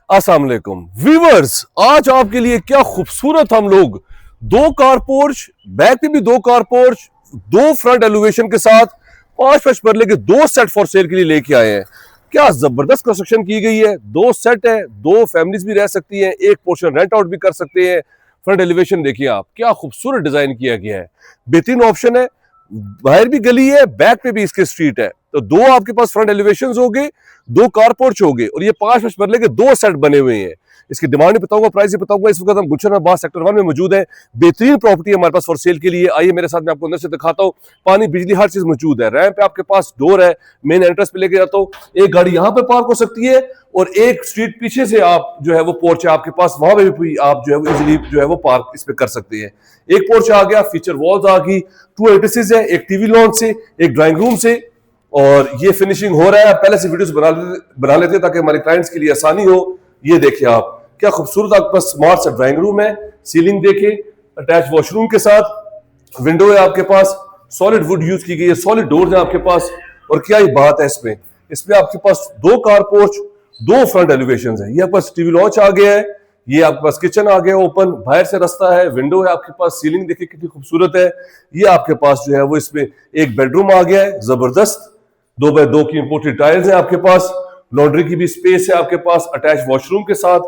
अस्सलाम वालेकुम व्यूअर्स, आज आपके लिए क्या खूबसूरत हम लोग दो कार पोर्च, बैक पे भी दो कार पोर्च, दो फ्रंट एलिवेशन के साथ 5 मरले के दो सेट फॉर सेल के लिए लेके आए हैं। क्या जबरदस्त कंस्ट्रक्शन की गई है। दो सेट है, दो फैमिलीज भी रह सकती हैं, एक पोर्शन रेंट आउट भी कर सकते हैं। फ्रंट एलिवेशन देखिए आप, क्या खूबसूरत डिजाइन किया गया है। बेहतरीन ऑप्शन है, बाहर भी गली है, बैक पे भी इसके स्ट्रीट है। तो दो आपके पास फ्रंट एलिवेशंस हो गए, दो कार पोर्च हो गए और ये 5 मरले के दो सेट बने हुए हैं। इसकी डिमांड भी बताऊंगा, प्राइस भी बताऊंगा। इस वक्त हम गुलशन आबाद सेक्टर 1 में मौजूद है। बेहतरीन प्रॉपर्टी है हमारे पास फॉर सेल के लिए। आइए मेरे साथ, मैं आपको अंदर से दिखाता हूँ। पानी, बिजली, हर चीज मौजूद है। रैंप पे आपके पास डोर है, मेन एंट्रेंस पे लेके जाता हूँ। एक गाड़ी यहाँ पे पार्क हो सकती है और एक स्ट्रीट पीछे से आप जो है वो पोर्च है आपके पास, वहां पे भी आप जो है वो इजीली जो है वो पार्क इस पे कर सकते हैं। एक पोर्च आ गया, फीचर वॉल्स आ गई, 2 एंट्रेंसेस है, एक टीवी लॉन्च से, एक ड्राइंग रूम से, और ये फिनिशिंग हो रहा है। पहले से वीडियोस बना लेते हैं ताकि हमारे क्लाइंट्स के लिए आसानी हो। ये देखिए आप, क्या खूबसूरत आपके पास स्मार्ट सा ड्राइंग रूम है। सीलिंग देखें, अटैच वॉशरूम के साथ, विंडो है आपके पास, सॉलिड वुड यूज की गई है, सॉलिड डोर्स है आपके पास। और क्या ही बात है इसमें, आपके पास दो कार पोर्च, दो फ्रंट एलिवेशन है। ये आपके पास टीवी लॉन्च आ गया है, ये आपके पास किचन आ गया ओपन, बाहर से रास्ता है, विंडो है आपके पास। सीलिंग देखिए कितनी खूबसूरत है। ये आपके पास जो है वो इसमें एक बेडरूम आ गया है, जबरदस्त 2x2 की इंपोर्टेड टाइल्स है आपके पास। लॉन्ड्री की भी स्पेस है आपके पास, अटैच वॉशरूम के साथ,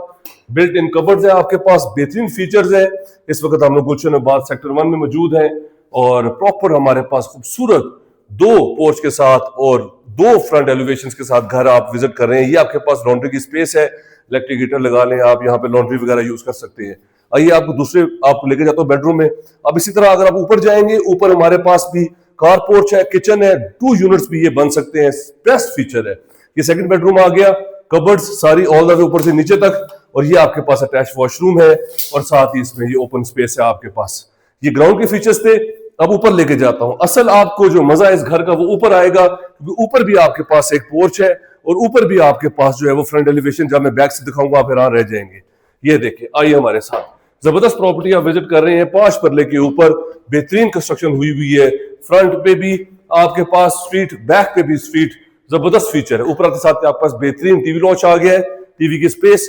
बिल्ट इन कबर्ड्स है आपके पास। बेहतरीन फीचर्स है। इस वक्त हम लोग गुलशन आबाद सेक्टर 1 में मौजूद हैं और प्रॉपर हमारे पास खूबसूरत दो पोर्च के साथ और दो फ्रंट एलिवेशन के साथ घर आप विजिट कर रहे हैं। ये आपके पास लॉन्ड्री की स्पेस है, इलेक्ट्रिक हीटर लगा लें आप, यहाँ पे लॉन्ड्री वगैरह यूज कर सकते हैं। आइए आपको दूसरे आपको लेके जाता हूँ बेडरूम में। अब इसी तरह अगर आप ऊपर जाएंगे, ऊपर हमारे पास भी कार पोर्च है, किचन है, 2 यूनिट्स भी ये बन सकते हैं। बेस्ट फीचर है। ये सेकंड बेडरूम आ गया, कबर्ड्स सारी ऑल द वे ऊपर से नीचे तक, और ये आपके पास अटैच वॉशरूम है और साथ ही इसमें ये ओपन स्पेस है आपके पास। ये ग्राउंड के फीचर्स थे। अब ऊपर लेके जाता हूं। असल आपको जो मजा है इस घर का वो ऊपर आएगा, क्योंकि ऊपर भी आपके पास एक पोर्च है और ऊपर भी आपके पास जो है वो फ्रंट एलिवेशन, जब मैं बैक से दिखाऊंगा आप हैरान रह जाएंगे। ये देखिए, आइए हमारे साथ। जबरदस्त प्रॉपर्टी आप विजिट कर रहे हैं। 5 मरले के ऊपर बेहतरीन कंस्ट्रक्शन हुई है। फ्रंट पे भी आपके पास स्ट्रीट, बैक पे भी स्ट्रीट, जबरदस्त फीचर है। ऊपर आते साथ आपके पास बेहतरीन टीवी लॉन्च आ गया है, टीवी की स्पेस।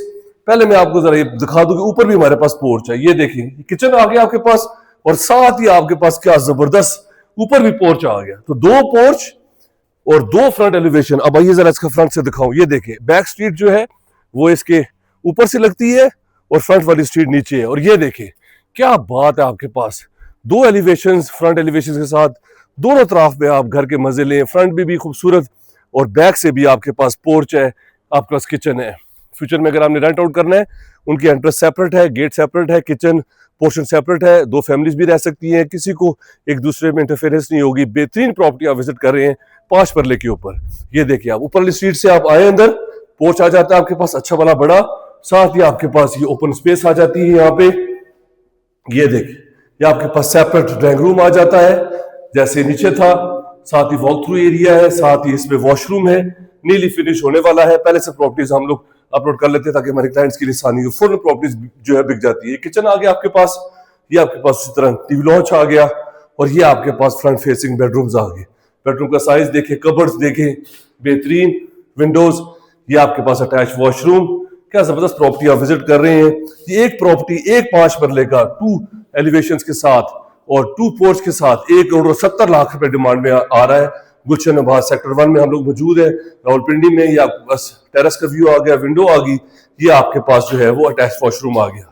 पहले मैं आपको जरा ये दिखा दूं कि ऊपर भी हमारे पास पोर्च है। ये देखिए, किचन आ गया आपके पास और साथ ही आपके पास क्या जबरदस्त ऊपर भी पोर्च आ गया। तो दो पोर्च और दो फ्रंट एलिवेशन। अब आइए जरा इसका फ्रंट से दिखाऊं। ये देखिए, बैक स्ट्रीट जो है वो इसके ऊपर से लगती है और फ्रंट वाली स्ट्रीट नीचे है। और ये देखिए क्या बात है, आपके पास दो एलिवेशन, फ्रंट एलिवेशन के साथ दोनों तरफ में आप घर के मजे लें। फ्रंट भी खूबसूरत और बैक से भी आपके पास पोर्च है, आपके पास किचन है। फ्यूचर में अगर आपने रेंट आउट करना है, उनकी एंट्रेंस सेपरेट है, गेट सेपरेट है, किचन पोर्शन सेपरेट है। दो फैमिलीज भी रह सकती हैं, किसी को एक दूसरे में इंटरफेरेंस नहीं होगी। बेहतरीन प्रॉपर्टी आप विजिट कर रहे हैं 5 मरले के ऊपर। ये देखिए, आप ऊपर वाली स्ट्रीट से आप आए, अंदर पोर्च आ जाता है आपके पास अच्छा वाला बड़ा, साथ ही आपके पास ये ओपन स्पेस आ जाती है यहाँ पे। ये देखिए, ये आपके पास सेपरेट ड्राइंग रूम आ जाता है जैसे नीचे था, साथ ही वॉक थ्रू एरिया है, साथ ही इसमें वॉशरूम है। नीली फिनिश होने वाला है। पहले से प्रॉपर्टीज हम लोग अपलोड कर लेते हैं ताकि हमारे क्लाइंट्स के लिए आसानी हो। फुल प्रॉपर्टीज जो है बिक जाती है। किचन आ गया आपके पास, ये आपके पास उसी तरह टीवी लॉन्च आ गया और ये आपके पास फ्रंट फेसिंग बेडरूम्स आ गए। बेडरूम का साइज देखें, कबर्ड्स देखें, बेहतरीन विंडोज, ये आपके पास अटैच वॉशरूम। क्या जबरदस्त प्रॉपर्टी आप विजिट कर रहे हैं। ये एक प्रॉपर्टी, एक 5 मरले का 2 एलिवेशन के साथ और 2 पोर्च के साथ 1,70,00,000 रुपए डिमांड में आ रहा है। गुलशन आबाद सेक्टर 1 में हम लोग मौजूद है, रावलपिंडी में। ये आपके पास टेरेस का व्यू आ गया, विंडो आ गई, ये आपके पास जो है वो अटैच वॉशरूम आ गया।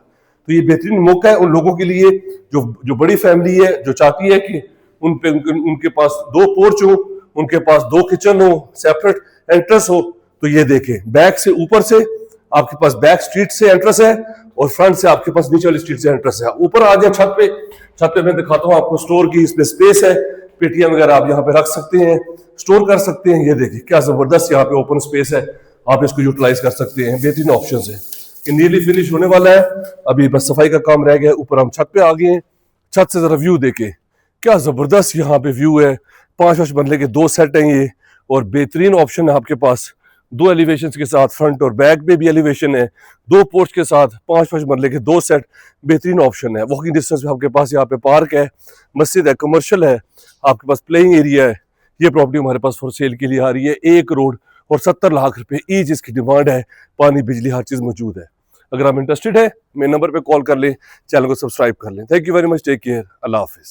तो ये बेहतरीन मौका है उन लोगों के लिए जो बड़ी फैमिली है, जो चाहती है कि उनके पास 2 पोर्च हो, उनके पास 2 किचन हो, सेपरेट एंट्रेंस हो। तो ये देखें, बैक से ऊपर से आपके पास बैक स्ट्रीट से एंट्रेंस है और फ्रंट से आपके पास नीचे वाली स्ट्रीट से एंट्रेंस है। ऊपर आ गया छत पे मैं दिखाता हूँ आपको। स्टोर की इसमें स्पेस है, पेटियां वगैरह आप यहाँ पे रख सकते हैं, स्टोर कर सकते हैं। ये देखिए क्या जबरदस्त यहाँ पे ओपन स्पेस है, आप इसको यूटिलाइज कर सकते हैं। बेहतरीन ऑप्शन है। ये नीली फिनिश होने वाला है, अभी बस सफाई का काम रह गया। ऊपर हम छत पे आ गए हैं। छत से जरा व्यू देखे, क्या जबरदस्त यहाँ पे व्यू है। 5 मरले के 2 सेट हैं ये और बेहतरीन ऑप्शन है आपके पास। 2 एलिवेशन के साथ फ्रंट और बैक पे भी एलिवेशन है। 2 पोर्च के साथ 5 मरले के 2 सेट, बेहतरीन ऑप्शन है। वॉकिंग डिस्टेंस में आपके पास यहाँ पे पार्क है, मस्जिद है, कमर्शियल है, आपके पास प्लेइंग एरिया है। ये प्रॉपर्टी हमारे पास फॉर सेल के लिए आ रही है। 1 करोड़ और 70 लाख रुपए ईच इसकी डिमांड है। पानी बिजली हर चीज मौजूद है। अगर आप इंटरेस्टेड है मेरे नंबर पे कॉल कर लें, चैनल को सब्सक्राइब कर लें। Thank you very much, take care, अल्लाह हाफिज।